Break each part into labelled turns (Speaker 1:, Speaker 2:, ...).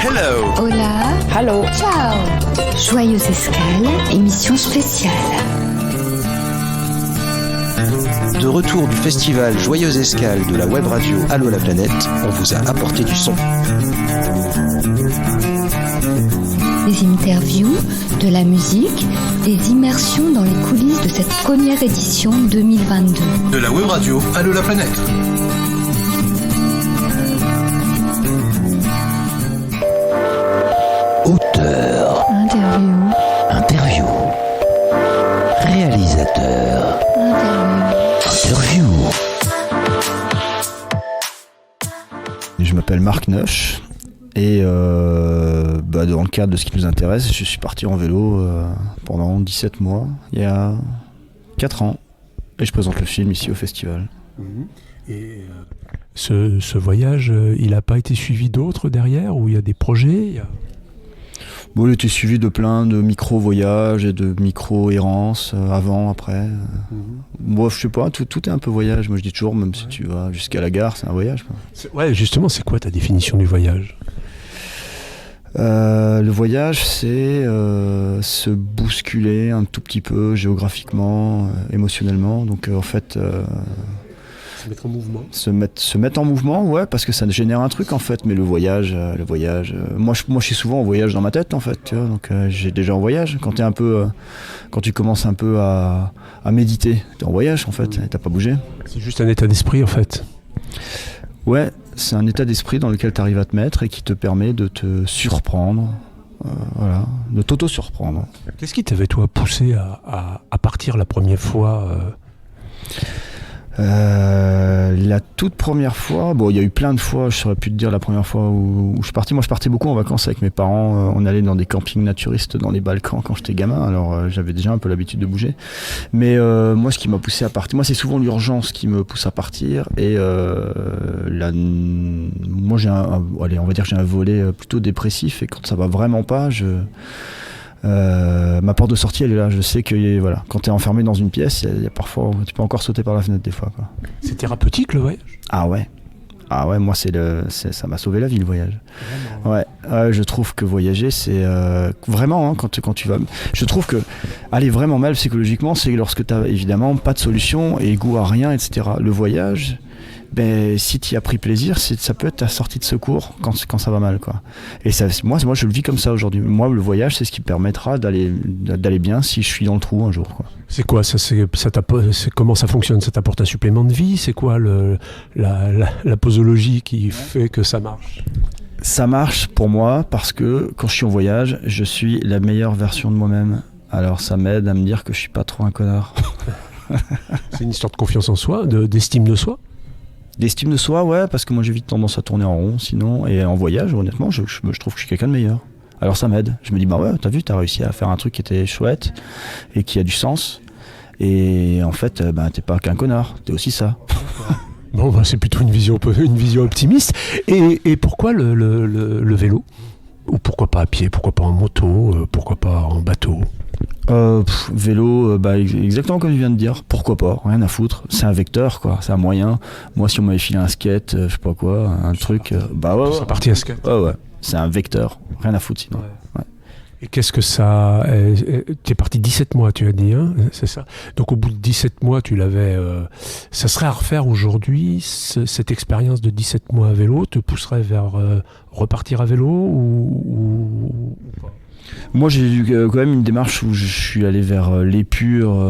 Speaker 1: Hello.
Speaker 2: Hola.
Speaker 3: Hello.
Speaker 2: Ciao. Joyeuse escale, émission spéciale.
Speaker 1: De retour du festival Joyeuse Escale de la web radio Allô la planète, on vous a apporté du son.
Speaker 2: Des interviews, de la musique, des immersions dans les coulisses de cette première édition 2022.
Speaker 4: De la web radio Allô la planète.
Speaker 1: Auteur. Interview. Réalisateur. Interview.
Speaker 5: Je m'appelle Marc Neusch et dans le cadre de ce qui nous intéresse, je suis parti en vélo pendant 17 mois, il y a 4 ans, et je présente le film ici au festival.
Speaker 6: Et ce voyage, il n'a pas été suivi d'autres derrière, où il y a des projets
Speaker 5: Bon, il a été suivi de plein de micro-voyages et de micro-errances, avant, après. Moi, je sais pas, tout est un peu voyage. Moi, je dis toujours, même si tu vas jusqu'à la gare, c'est un voyage, quoi.
Speaker 6: Ouais, justement, c'est quoi ta définition du voyage ?
Speaker 5: Le voyage, c'est se bousculer un tout petit peu géographiquement, émotionnellement. Donc, en fait...
Speaker 6: Se mettre en mouvement.
Speaker 5: Se mettre en mouvement, ouais, parce que ça génère un truc en fait. Mais le voyage, moi je suis souvent en voyage dans ma tête en fait, tu vois, donc j'ai déjà en voyage. Quand tu commences un peu à méditer, t'es en voyage en fait, t'as pas bougé.
Speaker 6: C'est juste un état d'esprit en fait.
Speaker 5: Ouais, c'est un état d'esprit dans lequel t'arrives à te mettre et qui te permet de te surprendre, voilà, de t'auto-surprendre.
Speaker 6: Qu'est-ce qui t'avait toi poussé à partir la première fois
Speaker 5: La toute première fois, bon, il y a eu plein de fois, je saurais plus te dire la première fois où je suis parti. Moi, je partais beaucoup en vacances avec mes parents. On allait dans des campings naturistes dans les Balkans quand j'étais gamin. Alors, j'avais déjà un peu l'habitude de bouger. Mais moi, ce qui m'a poussé à partir, moi, c'est souvent l'urgence qui me pousse à partir. Et moi, on va dire que j'ai un volet plutôt dépressif. Et quand ça va vraiment pas, ma porte de sortie elle est là, je sais que voilà, quand t'es enfermé dans une pièce, il y a parfois, tu peux encore sauter par la fenêtre des fois, quoi.
Speaker 6: C'est thérapeutique le voyage ?
Speaker 5: Ah ouais, moi ça m'a sauvé la vie le voyage. Ouais, je trouve que voyager c'est vraiment, hein, quand tu vas, je trouve que aller vraiment mal psychologiquement, c'est lorsque t'as évidemment pas de solution et goût à rien, etc. Le voyage, si tu y as pris plaisir, ça peut être ta sortie de secours quand ça va mal, quoi. Et moi je le vis comme ça aujourd'hui. Moi, le voyage, c'est ce qui me permettra d'aller bien si je suis dans le trou un jour, quoi.
Speaker 6: C'est quoi ça, comment ça fonctionne ? Ça t'apporte un supplément de vie ? C'est quoi la posologie qui fait que ça marche ?
Speaker 5: Ça marche pour moi parce que quand je suis en voyage, je suis la meilleure version de moi-même. Alors ça m'aide à me dire que je suis pas trop un connard.
Speaker 6: C'est une histoire de confiance en soi, d'estime de soi ?
Speaker 5: D'estime de soi, ouais, parce que moi j'ai vite tendance à tourner en rond sinon, et en voyage, honnêtement, je trouve que je suis quelqu'un de meilleur. Alors ça m'aide. Je me dis, bah ouais, t'as vu, t'as réussi à faire un truc qui était chouette et qui a du sens. Et en fait, t'es pas qu'un connard, t'es aussi ça.
Speaker 6: Bon, c'est plutôt une vision optimiste. Et pourquoi le vélo ? Ou pourquoi pas à pied ? Pourquoi pas en moto ? Pourquoi pas en bateau ?
Speaker 5: Vélo, exactement comme je viens de dire, pourquoi pas, rien à foutre, c'est un vecteur, quoi, c'est un moyen. Moi, si on m'avait filé un skate, je sais pas quoi, un truc, ouais.
Speaker 6: C'est parti à skate.
Speaker 5: Ouais, c'est un vecteur, rien à foutre sinon. Ouais.
Speaker 6: Et qu'est-ce que ça... T'es parti 17 mois, tu as dit, hein, c'est ça ? Donc au bout de 17 mois, tu l'avais... ça serait à refaire aujourd'hui, cette expérience de 17 mois à vélo te pousserait vers repartir à vélo ou pas ?
Speaker 5: Moi, j'ai eu quand même une démarche où je suis allé vers l'épure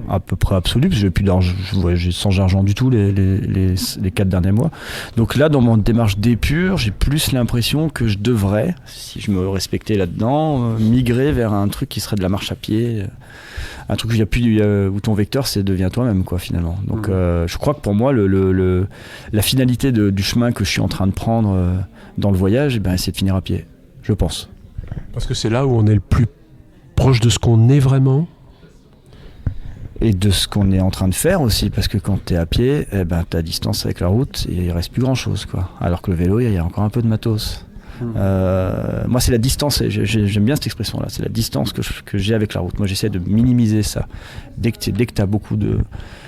Speaker 5: à peu près absolue, parce que j'ai plus d'argent, j'ai sans argent du tout les 4 derniers mois. Donc là, dans mon démarche d'épure, j'ai plus l'impression que je devrais, si je me respectais là-dedans, migrer vers un truc qui serait de la marche à pied, un truc où ton vecteur, c'est devient toi-même, quoi, finalement. Donc je crois que pour moi, la finalité du chemin que je suis en train de prendre dans le voyage, c'est de finir à pied, je pense.
Speaker 6: Parce que c'est là où on est le plus proche de ce qu'on est vraiment.
Speaker 5: Et de ce qu'on est en train de faire aussi, parce que quand t'es à pied, t'as distance avec la route et il reste plus grand chose, quoi. Alors que le vélo, il y a encore un peu de matos. Moi, c'est la distance, j'aime bien cette expression-là, c'est la distance que j'ai avec la route. Moi, j'essaie de minimiser ça. Dès que tu as beaucoup de...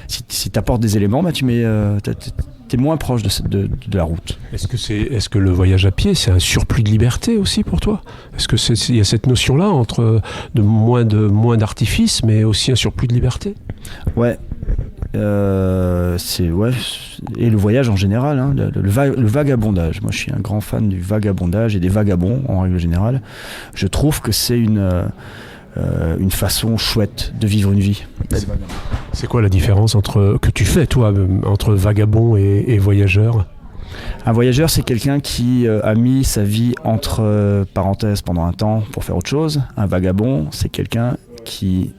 Speaker 5: Si tu apportes des éléments, tu es moins proche de la route.
Speaker 6: Est-ce que le voyage à pied, c'est un surplus de liberté aussi pour toi ? Est-ce qu'il y a cette notion-là entre moins d'artifice, mais aussi un surplus de liberté ?
Speaker 5: Ouais. Et le voyage en général, hein, le vagabondage. Moi, je suis un grand fan du vagabondage et des vagabonds en règle générale. Je trouve que c'est une façon chouette de vivre une vie.
Speaker 6: C'est quoi la différence que tu fais, toi, entre vagabond et voyageur ?
Speaker 5: Un voyageur, c'est quelqu'un qui a mis sa vie entre parenthèses pendant un temps pour faire autre chose. Un vagabond, c'est quelqu'un qui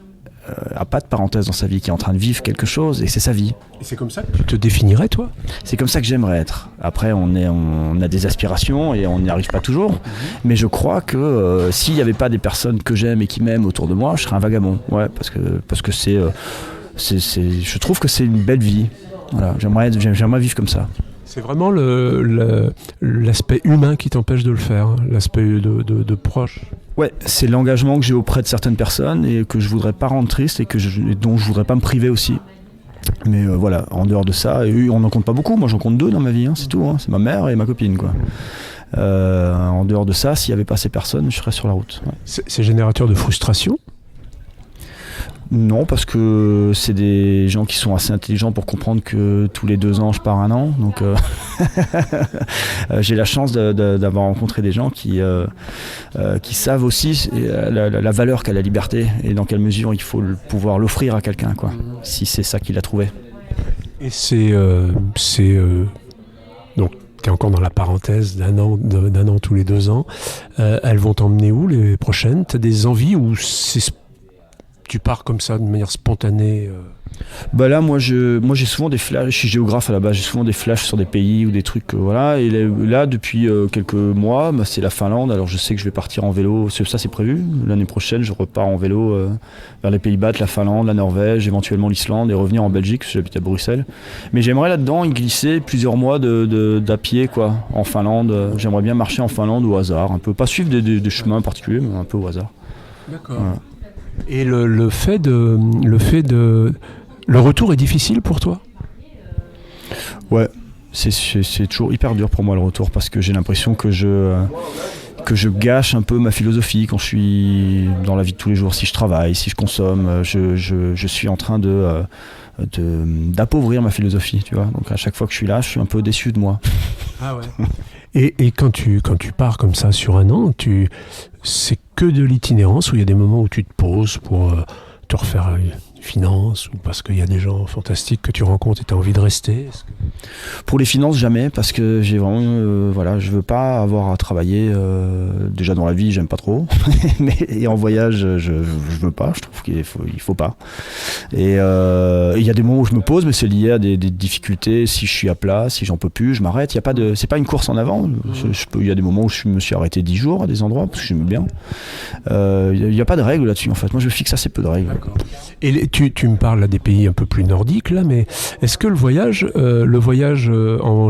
Speaker 5: a pas de parenthèse dans sa vie, qui est en train de vivre quelque chose, et c'est sa vie.
Speaker 6: Et c'est comme ça que tu te définirais, toi ?
Speaker 5: C'est comme ça que j'aimerais être. Après, on a des aspirations et on n'y arrive pas toujours. Mais je crois que s'il n'y avait pas des personnes que j'aime et qui m'aiment autour de moi, je serais un vagabond. Ouais, parce que je trouve que c'est une belle vie. Voilà, j'aimerais vivre comme ça.
Speaker 6: C'est vraiment l'aspect humain qui t'empêche de le faire, hein, l'aspect de proche.
Speaker 5: Ouais, c'est l'engagement que j'ai auprès de certaines personnes et que je voudrais pas rendre triste et dont je voudrais pas me priver aussi. Mais voilà, en dehors de ça, on n'en compte pas beaucoup. Moi, j'en compte 2 dans ma vie, hein, c'est tout. Hein. C'est ma mère et ma copine, quoi. En dehors de ça, s'il n'y avait pas ces personnes, je serais sur la route. Ouais.
Speaker 6: C'est générateur de frustration ?
Speaker 5: Non, parce que c'est des gens qui sont assez intelligents pour comprendre que tous les 2 ans, je pars 1 an. Donc, j'ai la chance d'avoir rencontré des gens qui savent aussi la valeur qu'a la liberté et dans quelle mesure il faut pouvoir l'offrir à quelqu'un, quoi, si c'est ça qu'il a trouvé.
Speaker 6: Et donc, tu es encore dans la parenthèse d'un an tous les 2 ans. Elles vont t'emmener où les prochaines ? Tu as des envies ou tu pars comme ça de manière spontanée
Speaker 5: Là, moi j'ai souvent des flashs. Je suis géographe à la base, j'ai souvent des flashs sur des pays ou des trucs, voilà. Et là, depuis quelques mois, c'est la Finlande. Alors je sais que je vais partir en vélo. Ça, c'est prévu. L'année prochaine, je repars en vélo vers les Pays-Bas, la Finlande, la Norvège, éventuellement l'Islande, et revenir en Belgique, parce que j'habite à Bruxelles. Mais j'aimerais là-dedans y glisser plusieurs mois d'à pied, quoi, en Finlande. J'aimerais bien marcher en Finlande au hasard, un peu, pas suivre des chemins particuliers, mais un peu au hasard.
Speaker 6: D'accord. Voilà. Et le retour est difficile pour toi ?
Speaker 5: Ouais, c'est toujours hyper dur pour moi le retour, parce que j'ai l'impression que je gâche un peu ma philosophie quand je suis dans la vie de tous les jours. Si je travaille, si je consomme, je suis en train d'appauvrir ma philosophie, tu vois. Donc à chaque fois que je suis là, je suis un peu déçu de moi.
Speaker 6: Ah ouais. Et quand tu pars comme ça sur 1 an, c'est que de l'itinérance, ou il y a des moments où tu te poses pour te refaire une finance, ou parce qu'il y a des gens fantastiques que tu rencontres et tu as envie de rester ?
Speaker 5: Pour les finances, jamais, parce que j'ai vraiment je veux pas avoir à travailler. Déjà dans la vie, j'aime pas trop, et en voyage, je veux pas. Je trouve qu'il faut pas. Et il y a des moments où je me pose, mais c'est lié à des difficultés. Si je suis à plat, si j'en peux plus, je m'arrête. C'est pas une course en avant. Il y a des moments où je me suis arrêté 10 jours à des endroits parce que j'aime bien. Il y a pas de règles là-dessus, en fait. Moi, je fixe assez peu de règles.
Speaker 6: D'accord. Et tu me parles là des pays un peu plus nordiques là, mais est-ce que le voyage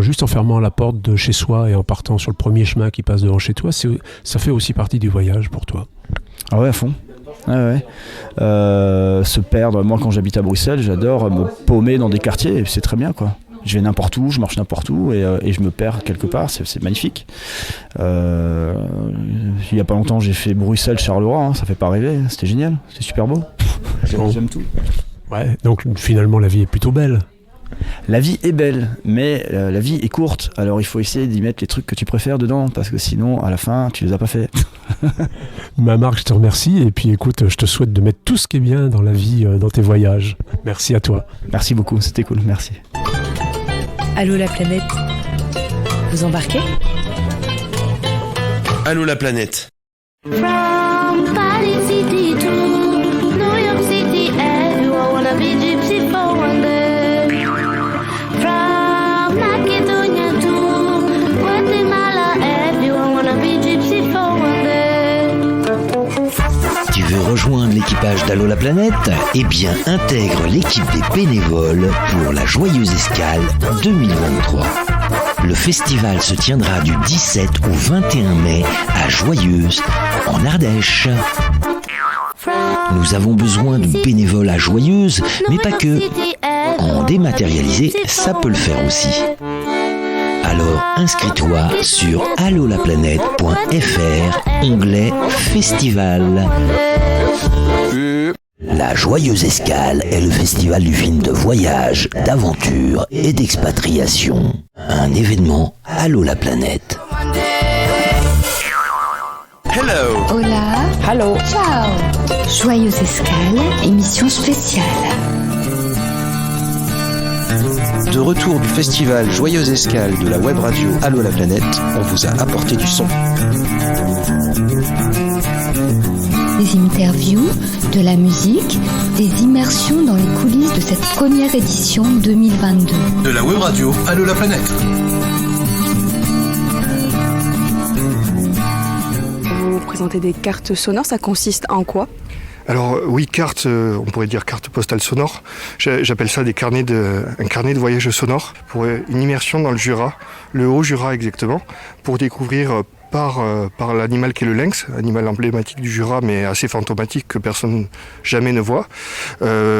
Speaker 6: juste en fermant la porte de chez soi et en partant sur le premier chemin qui passe devant chez toi, ça fait aussi partie du voyage pour toi ?
Speaker 5: Ah ouais, à fond. Ouais. Se perdre. Moi, quand j'habite à Bruxelles, j'adore me paumer dans des quartiers, et c'est très bien, quoi. Je vais n'importe où, je marche n'importe où, et je me perds quelque part. C'est magnifique. Il y a pas longtemps, j'ai fait Bruxelles-Charleroi, hein, ça fait pas rêver. C'était génial, c'était super beau. J'aime tout.
Speaker 6: Ouais, donc finalement la vie est plutôt belle.
Speaker 5: La vie est belle, mais la vie est courte. Alors il faut essayer d'y mettre les trucs que tu préfères dedans, parce que sinon, à la fin, tu les as pas fait.
Speaker 6: Marc, je te remercie. Et puis écoute, je te souhaite de mettre tout ce qui est bien dans la vie, dans tes voyages. Merci à toi.
Speaker 5: Merci beaucoup, c'était cool, merci.
Speaker 3: Allô la planète, vous embarquez ?
Speaker 7: Allô la planète.
Speaker 8: From Paris City to New York City, everyone wanna be gypsy for one day. From Macedonia to Guatemala, everyone wanna be gypsy for one day.
Speaker 9: Tu veux rejoindre l'équipage d'Allô la planète ? Eh bien, intègre l'équipe des bénévoles pour la Joyeuse Escale 2023. Le festival se tiendra du 17 au 21 mai à Joyeuse, en Ardèche. Nous avons besoin de bénévoles à Joyeuse, mais pas que. En dématérialisé, ça peut le faire aussi. Alors inscris-toi sur allolaplanète.fr, onglet Festival. La Joyeuse Escale est le festival du film de voyage, d'aventure et d'expatriation. Un événement Allo la planète.
Speaker 4: Hello.
Speaker 2: Hola.
Speaker 3: Hello.
Speaker 2: Ciao. Joyeuse Escale, émission spéciale.
Speaker 1: De retour du festival Joyeuse Escale de la web radio Allo la planète, on vous a apporté du son.
Speaker 2: Des interviews, de la musique, des immersions dans les coulisses de cette première édition 2022.
Speaker 4: De la web radio Allo la planète.
Speaker 3: Vous présentez des cartes sonores, ça consiste en quoi ?
Speaker 7: Alors oui, on pourrait dire carte postale sonore. J'appelle ça un carnet de voyage sonore pour une immersion dans le Jura, le Haut-Jura exactement, pour découvrir par l'animal qui est le lynx, animal emblématique du Jura mais assez fantomatique que personne jamais ne voit,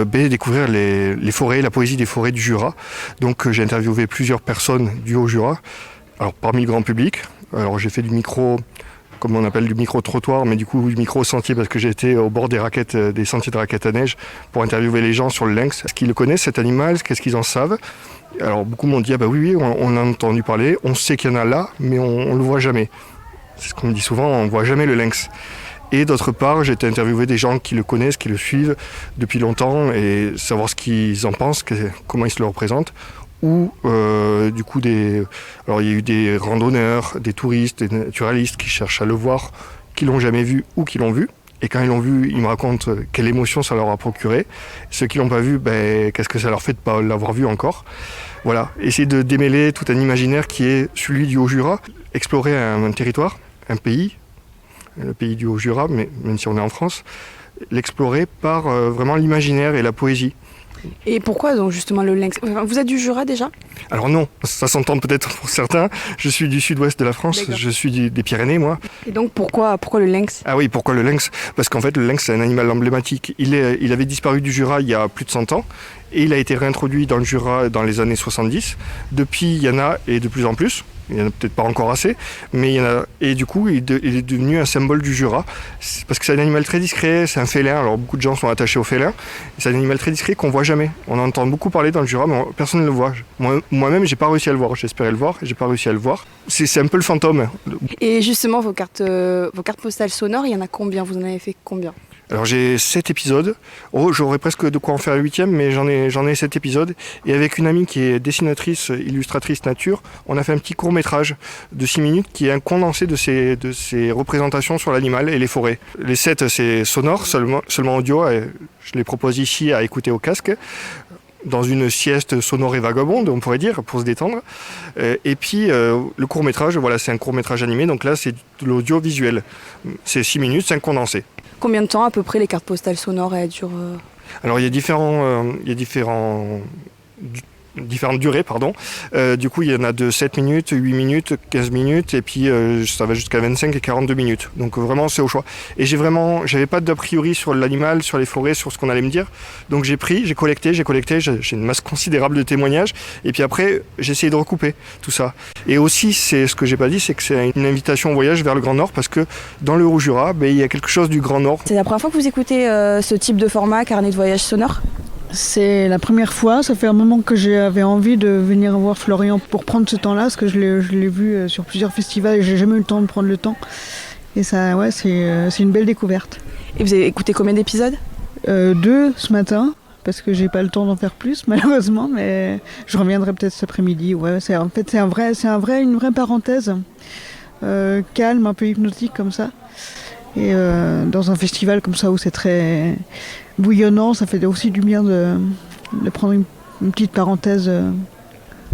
Speaker 7: découvrir les forêts, la poésie des forêts du Jura. Donc j'ai interviewé plusieurs personnes du Haut-Jura, alors parmi le grand public. Alors j'ai fait du micro, comme on appelle du micro-trottoir, mais du coup du micro-sentier parce que j'étais au bord des sentiers de raquettes à neige pour interviewer les gens sur le lynx. Est-ce qu'ils le connaissent cet animal? Qu'est-ce qu'ils en savent? Alors beaucoup m'ont dit oui, on en a entendu parler, on sait qu'il y en a là, mais on le voit jamais. C'est ce qu'on me dit souvent, on ne voit jamais le lynx. Et d'autre part, j'ai été interviewé des gens qui le connaissent, qui le suivent depuis longtemps et savoir ce qu'ils en pensent, comment ils se le représentent. Ou alors il y a eu des randonneurs, des touristes, des naturalistes qui cherchent à le voir, qui l'ont jamais vu ou qui l'ont vu. Et quand ils l'ont vu, ils me racontent quelle émotion ça leur a procuré. Ceux qui l'ont pas vu, qu'est-ce que ça leur fait de pas l'avoir vu encore. Voilà, essayer de démêler tout un imaginaire qui est celui du Haut-Jura, explorer un territoire, un pays, le pays du Haut-Jura, mais même si on est en France, l'explorer par vraiment l'imaginaire et la poésie.
Speaker 3: Et pourquoi donc justement le lynx ? Vous êtes du Jura déjà ?
Speaker 7: Alors non, ça s'entend peut-être pour certains. Je suis du sud-ouest de la France, D'accord. Je suis des Pyrénées moi.
Speaker 3: Et donc pourquoi le lynx ?
Speaker 7: Ah oui, pourquoi le lynx ? Parce qu'en fait le lynx c'est un animal emblématique. Il avait disparu du Jura il y a plus de 100 ans et il a été réintroduit dans le Jura dans les années 70. Depuis il y en a et de plus en plus. Il n'y en a peut-être pas encore assez, mais il y en a. Et du coup, il est devenu un symbole du Jura. Parce que c'est un animal très discret, c'est un félin. Alors beaucoup de gens sont attachés au félin. C'est un animal très discret qu'on ne voit jamais. On en entend beaucoup parler dans le Jura, mais personne ne le voit. Moi-même, j'ai pas réussi à le voir. J'espérais le voir, et j'ai pas réussi à le voir. C'est un peu le fantôme.
Speaker 3: Et justement, vos cartes postales sonores, il y en a combien ? Vous en avez fait combien ?
Speaker 7: Alors j'ai 7 épisodes. J'aurais presque de quoi en faire le 8e, mais j'en ai 7 épisodes. Et avec une amie qui est dessinatrice, illustratrice nature, on a fait un petit court-métrage de 6 minutes qui est un condensé de ces représentations sur l'animal et les forêts. Les 7, c'est sonore, seulement audio. Et je les propose ici à écouter au casque, dans une sieste sonore et vagabonde, on pourrait dire, pour se détendre. Et puis, le court-métrage, voilà, c'est un court-métrage animé, donc là, c'est de l'audiovisuel. C'est 6 minutes, c'est un condensé.
Speaker 3: Combien de temps à peu près les cartes postales sonores elles durent
Speaker 7: Alors il y a différentes durées, du coup, il y en a de 7 minutes, 8 minutes, 15 minutes, et puis ça va jusqu'à 25 et 42 minutes. Donc vraiment, c'est au choix. Et j'avais pas d'a priori sur l'animal, sur les forêts, sur ce qu'on allait me dire. Donc j'ai collecté, j'ai une masse considérable de témoignages. Et puis après, j'ai essayé de recouper tout ça. Et aussi, c'est ce que j'ai pas dit, c'est que c'est une invitation au voyage vers le Grand Nord, parce que dans le Haut-Jura, il y a quelque chose du Grand Nord.
Speaker 3: C'est la première fois que vous écoutez ce type de format, carnet de voyage sonore ?
Speaker 10: C'est la première fois, ça fait un moment que j'avais envie de venir voir Florian pour prendre ce temps-là, parce que je l'ai vu sur plusieurs festivals et j'ai jamais eu le temps de prendre le temps. Et ça, ouais, c'est une belle découverte.
Speaker 3: Et vous avez écouté combien d'épisodes ?
Speaker 10: 2 ce matin, parce que j'ai pas le temps d'en faire plus malheureusement, mais je reviendrai peut-être cet après-midi. Ouais, c'est une vraie parenthèse, calme, un peu hypnotique comme ça. Et dans un festival comme ça où c'est très bouillonnant, ça fait aussi du bien de prendre une petite parenthèse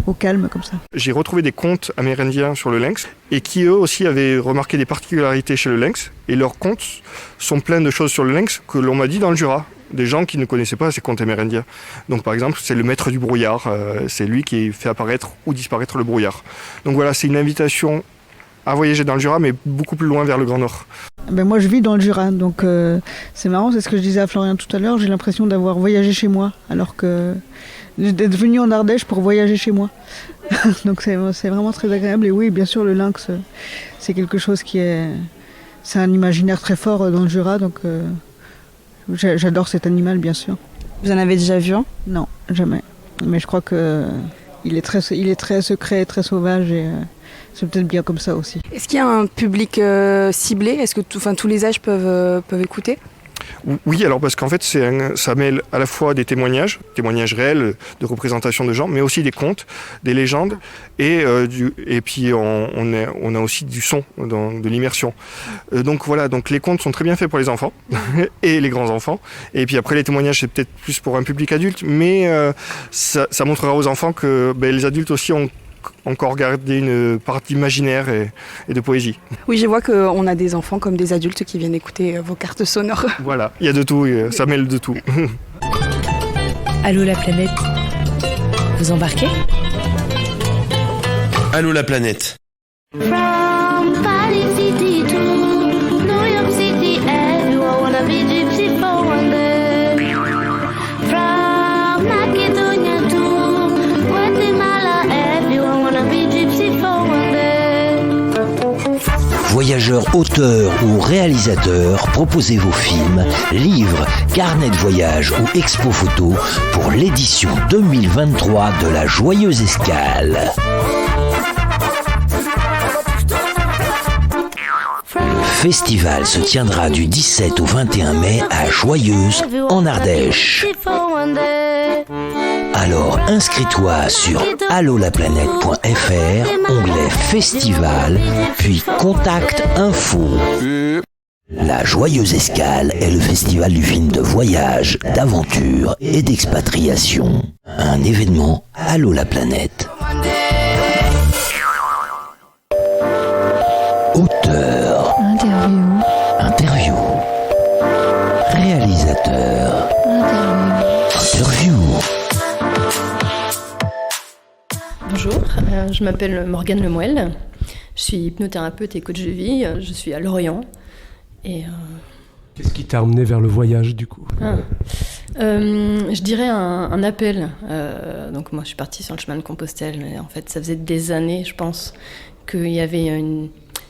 Speaker 10: au calme comme ça.
Speaker 7: J'ai retrouvé des contes amérindiens sur le lynx et qui eux aussi avaient remarqué des particularités chez le lynx et leurs contes sont pleins de choses sur le lynx que l'on m'a dit dans le Jura. des gens qui ne connaissaient pas ces contes amérindiens. Donc par exemple, c'est le maître du brouillard, c'est lui qui fait apparaître ou disparaître le brouillard. Donc voilà, c'est une invitation à voyager dans le Jura, mais beaucoup plus loin vers le Grand Nord.
Speaker 10: Ben moi je vis dans le Jura, donc c'est marrant, c'est ce que je disais à Florian tout à l'heure, j'ai l'impression d'avoir voyagé chez moi, alors que d'être venu en Ardèche pour voyager chez moi. Donc c'est vraiment très agréable, et oui, bien sûr, le lynx, c'est quelque chose qui est... C'est un imaginaire très fort dans le Jura, donc j'adore cet animal, bien sûr.
Speaker 3: Vous en avez déjà vu un ?
Speaker 10: Non, jamais. Mais je crois qu'il est très secret, très sauvage, et c'est peut-être bien comme ça aussi.
Speaker 3: Est-ce qu'il y a un public ciblé ? Est-ce que tous les âges peuvent écouter ?
Speaker 7: Oui, alors parce qu'en fait, ça mêle à la fois des témoignages réels de représentation de gens, mais aussi des contes, des légendes, et puis on a aussi du son, de l'immersion. Donc voilà, donc les contes sont très bien faits pour les enfants et les grands-enfants. Et puis après, les témoignages, c'est peut-être plus pour un public adulte, mais ça montrera aux enfants que les adultes aussi ont encore garder une partie imaginaire et de poésie.
Speaker 3: Oui, je vois qu'on a des enfants comme des adultes qui viennent écouter vos cartes sonores.
Speaker 7: Voilà, il y a de tout, ça mêle de tout.
Speaker 11: Allô la planète, vous embarquez ?
Speaker 4: Allô la planète.
Speaker 8: From Paris City to New York City, everyone wanna be gypsy for one day. From Macedonia to Guatemala, everyone wanna be gypsy for one day.
Speaker 9: Voyageurs, auteurs ou réalisateurs, proposez vos films, livres, carnets de voyage ou expo photo pour l'édition 2023 de la Joyeuse Escale. Le festival se tiendra du 17 au 21 mai à Joyeuse, en Ardèche. Alors inscris-toi sur allolaplanète.fr, onglet Festival, puis Contact Info. La Joyeuse Escale est le festival du film de voyage, d'aventure et d'expatriation. Un événement Allô la planète. Auteur. Interview. Réalisateur. Interview.
Speaker 12: Bonjour, je m'appelle Morgane Lemoel. Je suis hypnothérapeute et coach de vie. Je suis à Lorient. Et
Speaker 6: qu'est-ce qui t'a emmené vers le voyage du coup ?
Speaker 12: Je dirais un appel. Donc moi je suis partie sur le chemin de Compostelle. Et en fait ça faisait des années, je pense, qu'il y avait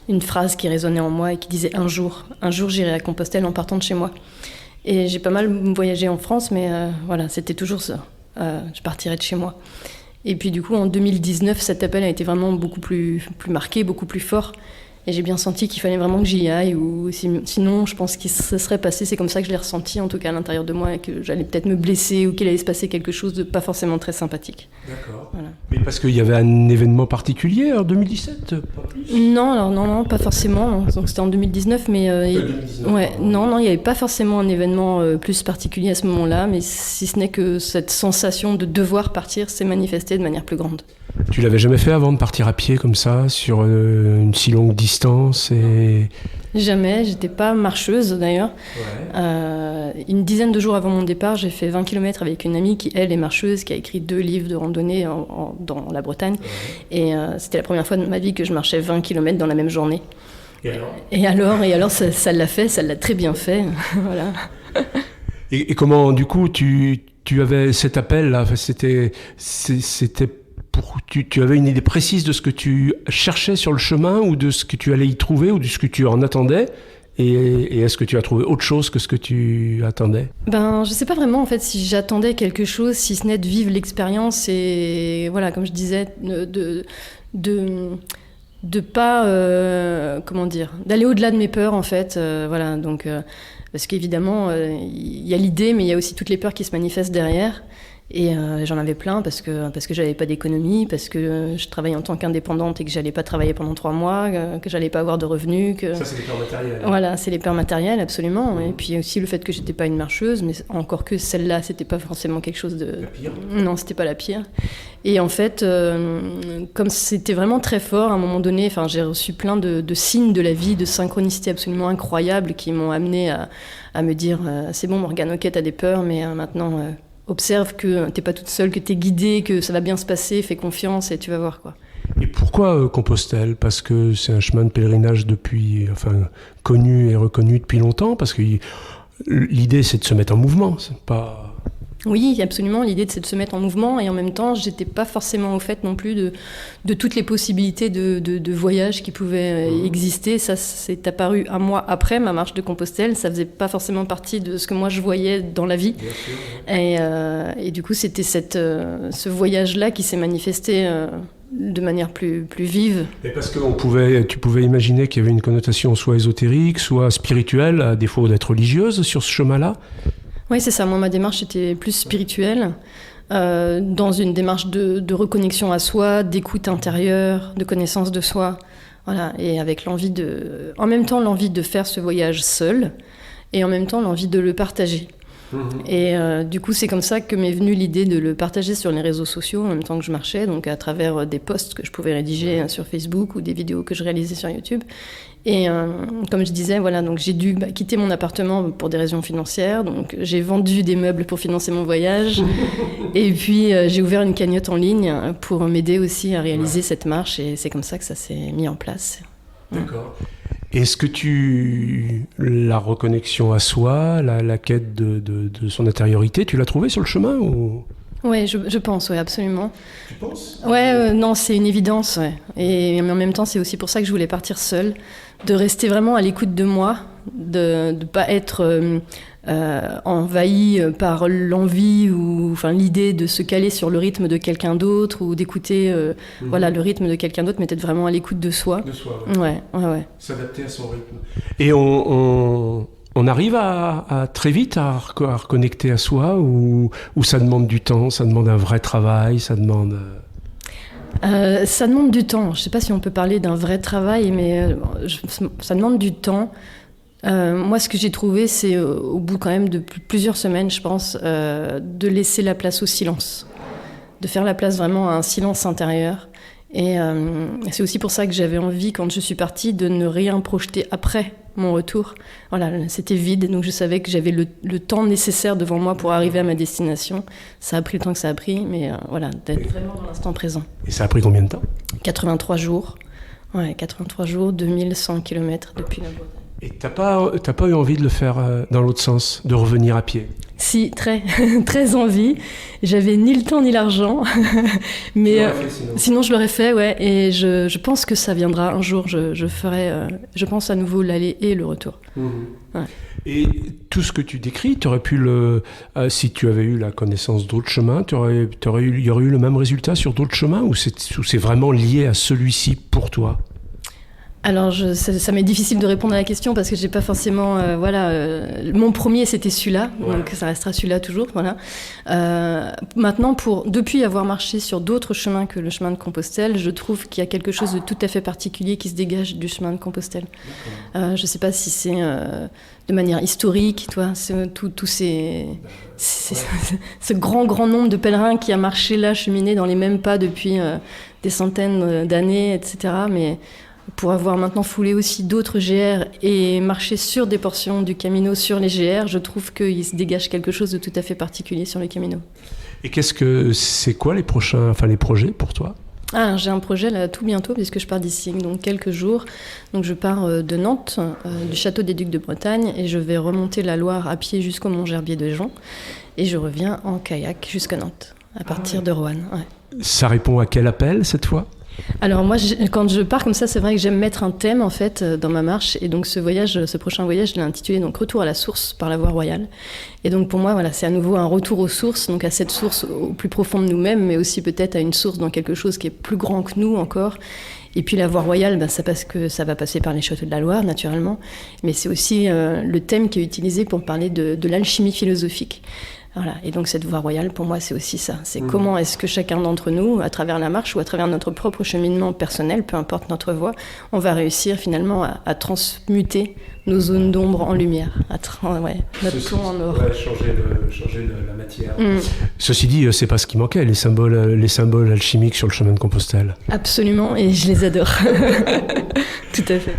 Speaker 12: une phrase qui résonnait en moi et qui disait un jour j'irai à Compostelle en partant de chez moi. Et j'ai pas mal voyagé en France, mais voilà, c'était toujours ça. Je partirai de chez moi. Et puis du coup, en 2019, cet appel a été vraiment beaucoup plus marqué, beaucoup plus fort. Et j'ai bien senti qu'il fallait vraiment que j'y aille, ou sinon je pense qu'il se serait passé, c'est comme ça que je l'ai ressenti en tout cas à l'intérieur de moi, et que j'allais peut-être me blesser ou qu'il allait se passer quelque chose de pas forcément très sympathique.
Speaker 6: D'accord. Voilà. Mais parce qu'il y avait un événement particulier en 2017 ?
Speaker 12: Non, alors non, pas forcément. Donc c'était en 2019, mais ouais, non, il n'y avait pas forcément un événement plus particulier à ce moment-là, mais si ce n'est que cette sensation de devoir partir s'est manifestée de manière plus grande.
Speaker 6: Tu l'avais jamais fait avant de partir à pied comme ça, sur une si longue distance et...
Speaker 12: Jamais, j'étais pas marcheuse d'ailleurs.
Speaker 6: Ouais.
Speaker 12: Une dizaine de jours avant mon départ, j'ai fait 20 km avec une amie qui, elle, est marcheuse, qui a écrit 2 livres de randonnée dans la Bretagne. Ouais. Et c'était la première fois de ma vie que je marchais 20 km dans la même journée. Et alors ça l'a fait, ça l'a très bien fait. Voilà.
Speaker 6: Et comment, du coup, tu avais cet appel-là, c'était tu avais une idée précise de ce que tu cherchais sur le chemin, ou de ce que tu allais y trouver, ou de ce que tu en attendais, et est-ce que tu as trouvé autre chose que ce que tu attendais ?
Speaker 12: Je sais pas vraiment en fait si j'attendais quelque chose, si ce n'est de vivre l'expérience, et voilà, comme je disais, de pas comment dire, d'aller au-delà de mes peurs en fait, voilà, donc parce qu'évidemment il y a l'idée, mais il y a aussi toutes les peurs qui se manifestent derrière. Et j'en avais plein parce que j'avais pas d'économie, parce que je travaillais en tant qu'indépendante et que j'allais pas travailler pendant 3 mois, que j'allais pas avoir de revenus.
Speaker 6: Ça, c'est les peurs matérielles.
Speaker 12: Voilà, c'est les peurs matérielles, absolument. Et puis aussi le fait que j'étais pas une marcheuse, mais encore que celle-là, c'était pas forcément quelque chose de...
Speaker 6: La pire.
Speaker 12: Non, c'était pas la pire. Et en fait, comme c'était vraiment très fort, à un moment donné, j'ai reçu plein de signes de la vie, de synchronicité absolument incroyables qui m'ont amené à me dire c'est bon, Morgane, ok, t'as des peurs, mais maintenant... observe que t'es pas toute seule, que t'es guidée, que ça va bien se passer, fais confiance et tu vas voir quoi.
Speaker 6: Et pourquoi Compostelle ? Parce que c'est un chemin de pèlerinage connu et reconnu depuis longtemps, parce que l'idée c'est de se mettre en mouvement, c'est pas...
Speaker 12: Oui, absolument, l'idée c'est de se mettre en mouvement et en même temps j'étais pas forcément au fait non plus de toutes les possibilités de voyage qui pouvaient exister. Ça c'est apparu un mois après ma marche de Compostelle, ça faisait pas forcément partie de ce que moi je voyais dans la vie. Et du coup c'était ce voyage-là qui s'est manifesté de manière plus vive.
Speaker 6: Et parce que tu pouvais imaginer qu'il y avait une connotation soit ésotérique, soit spirituelle, à défaut d'être religieuse sur ce chemin-là ?
Speaker 12: Oui, c'est ça. Moi, ma démarche était plus spirituelle, dans une démarche de reconnexion à soi, d'écoute intérieure, de connaissance de soi. Voilà. Et avec en même temps l'envie de faire ce voyage seul, et en même temps l'envie de le partager. Et du coup, c'est comme ça que m'est venue l'idée de le partager sur les réseaux sociaux en même temps que je marchais, donc à travers des posts que je pouvais rédiger sur Facebook ou des vidéos que je réalisais sur YouTube. Et comme je disais, voilà, donc j'ai dû quitter mon appartement pour des raisons financières, donc j'ai vendu des meubles pour financer mon voyage. Et puis j'ai ouvert une cagnotte en ligne pour m'aider aussi à réaliser cette marche, et c'est comme ça que ça s'est mis en place.
Speaker 6: D'accord. Est-ce que la reconnexion à soi, la quête de son intériorité, tu l'as trouvée sur le chemin ou...
Speaker 12: Oui, je pense, oui, absolument.
Speaker 6: Tu penses ?
Speaker 12: Ouais, non, c'est une évidence, ouais. Et en même temps, c'est aussi pour ça que je voulais partir seule, de rester vraiment à l'écoute de moi, de ne pas être envahi par l'envie ou l'idée de se caler sur le rythme de quelqu'un d'autre ou d'écouter le rythme de quelqu'un d'autre, mais d'être vraiment à l'écoute de soi.
Speaker 6: De soi,
Speaker 12: ouais. Ouais.
Speaker 6: S'adapter à son rythme. Et on arrive à très vite à reconnecter à soi ou ça demande du temps, ça demande un vrai travail, ça demande...
Speaker 12: Ça demande du temps. Je ne sais pas si on peut parler d'un vrai travail, mais ça demande du temps. Moi, ce que j'ai trouvé, c'est au bout quand même de plusieurs semaines, je pense, de laisser la place au silence, de faire la place vraiment à un silence intérieur. Et c'est aussi pour ça que j'avais envie, quand je suis partie, de ne rien projeter après mon retour. Voilà, c'était vide, donc je savais que j'avais le temps nécessaire devant moi pour arriver à ma destination. Ça a pris le temps que ça a pris, mais d'être vraiment dans l'instant présent.
Speaker 6: Et ça a pris combien de temps ?
Speaker 12: 83 jours. Ouais, 83 jours, 2100 km depuis la Bretagne.
Speaker 6: Et t'as pas eu envie de le faire dans l'autre sens, de revenir à pied ?
Speaker 12: Si, très, très envie. J'avais ni le temps ni l'argent, mais sinon je l'aurais fait, ouais. Et je pense que ça viendra un jour. Je ferai, je pense à nouveau l'aller et le retour. Ouais.
Speaker 6: Et tout ce que tu décris, t'aurais pu si tu avais eu la connaissance d'autres chemins, il y aurait eu le même résultat sur d'autres chemins, ou c'est vraiment lié à celui-ci pour toi ?
Speaker 12: Alors, ça m'est difficile de répondre à la question parce que j'ai pas forcément, mon premier c'était celui-là, donc ça restera celui-là toujours, voilà. Maintenant, depuis avoir marché sur d'autres chemins que le chemin de Compostelle, je trouve qu'il y a quelque chose de tout à fait particulier qui se dégage du chemin de Compostelle. Je sais pas si c'est de manière historique, ce grand nombre de pèlerins qui a marché là, cheminé dans les mêmes pas depuis des centaines d'années, etc. Mais pour avoir maintenant foulé aussi d'autres GR et marché sur des portions du Camino sur les GR, je trouve qu'il se dégage quelque chose de tout à fait particulier sur le Camino.
Speaker 6: Et c'est quoi les projets pour toi ?
Speaker 12: J'ai un projet là tout bientôt puisque je pars d'ici donc quelques jours. Donc je pars de Nantes, du château des Ducs de Bretagne, et je vais remonter la Loire à pied jusqu'au Mont Gerbier de Jonc, et je reviens en kayak jusqu'à Nantes à partir de Roanne. Ouais.
Speaker 6: Ça répond à quel appel cette fois ?
Speaker 12: Alors moi, quand je pars comme ça, c'est vrai que j'aime mettre un thème en fait dans ma marche, et donc ce prochain voyage, je l'ai intitulé donc Retour à la source par la voie royale. Et donc pour moi, voilà, c'est à nouveau un retour aux sources, donc à cette source au plus profond de nous-mêmes, mais aussi peut-être à une source dans quelque chose qui est plus grand que nous encore. Et puis la voie royale, c'est parce que ça va passer par les châteaux de la Loire, naturellement, mais c'est aussi le thème qui est utilisé pour parler de l'alchimie philosophique. Voilà. Et donc cette voie royale, pour moi, c'est aussi ça. C'est comment est-ce que chacun d'entre nous, à travers la marche ou à travers notre propre cheminement personnel, peu importe notre voie, on va réussir finalement à transmuter nos zones d'ombre en lumière, notre plomb en or.
Speaker 6: Ouais, changer la matière. Ceci dit, c'est pas ce qui manquait, les symboles alchimiques sur le chemin de Compostelle.
Speaker 12: Absolument, et je les adore. Tout à fait.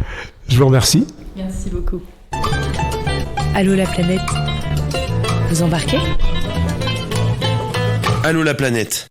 Speaker 6: Je vous remercie.
Speaker 12: Merci beaucoup.
Speaker 11: Allô la planète, vous embarquez ?
Speaker 4: Allô la planète.